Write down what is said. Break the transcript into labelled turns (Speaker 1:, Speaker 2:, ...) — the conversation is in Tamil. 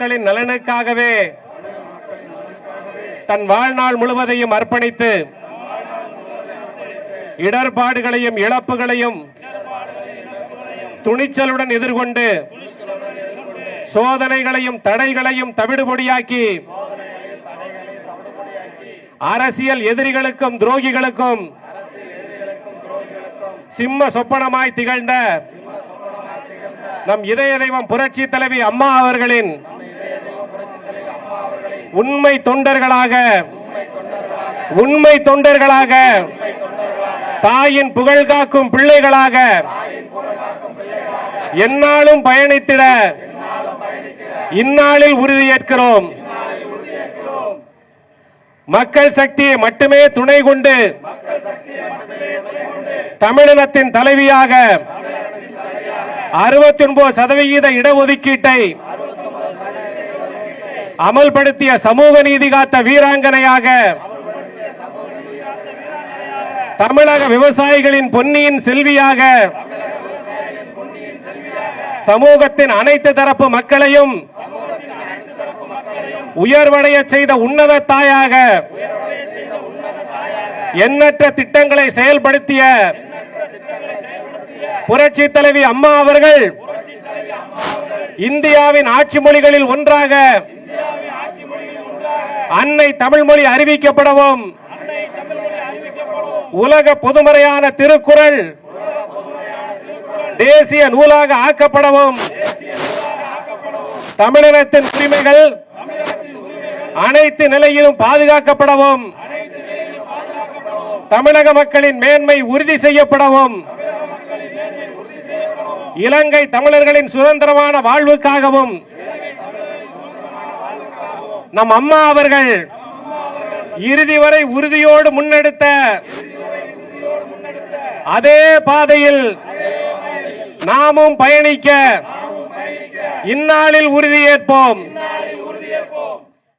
Speaker 1: மக்களின் நலனுக்காகவே தன் வாழ்நாள் முழுவதையும் அர்ப்பணித்து இடர்பாடுகளையும் இழப்புகளையும் துணிச்சலுடன் எதிர்கொண்டு சோதனைகளையும் தடைகளையும் தவிடுபொடியாக்கி அரசியல் எதிரிகளுக்கும் துரோகிகளுக்கும் சிம்ம சொப்பனமாய் திகழ்ந்த நம் இதய தெய்வம் புரட்சி தலைவி அம்மா அவர்களின் உண்மை தொண்டர்களாக தாயின் புகழ் காக்கும் பிள்ளைகளாக எந்நாளும் பயணித்திட இந்நாளில் உறுதியேற்கிறோம். மக்கள் சக்தியை மட்டுமே துணை கொண்டு தமிழினத்தின் தலைவியாக 69% இடஒதுக்கீட்டை அமல்படுத்திய சமூக நீதி காத்த வீராங்கனையாக தமிழக விவசாயிகளின் பொன்னியின் செல்வியாக சமூகத்தின் அனைத்து தரப்பு மக்களையும் உயர்வடைய செய்த உன்னத தாயாக எண்ணற்ற திட்டங்களை செயல்படுத்திய புரட்சி தலைவி அம்மா அவர்கள் இந்தியாவின் ஆட்சி மொழிகளில் ஒன்றாக அன்னை தமிழ் மொழி அறிவிக்கப்படவும் உலக பொதுமறையான திருக்குறள் தேசிய நூலாக ஆக்கப்படவும் தமிழினத்தின் உரிமைகள் அனைத்து நிலையிலும் பாதுகாக்கப்படவும் தமிழக மக்களின் மேன்மை உறுதி செய்யப்படவும் இலங்கை தமிழர்களின் சுதந்திரமான வாழ்வுக்காகவும் நம் அம்மா அவர்கள் இறுதி வரை உறுதியோடு முன்னெடுத்த அதே பாதையில் நாமும் பயணிக்க இந்நாளில் உறுதியேற்போம்.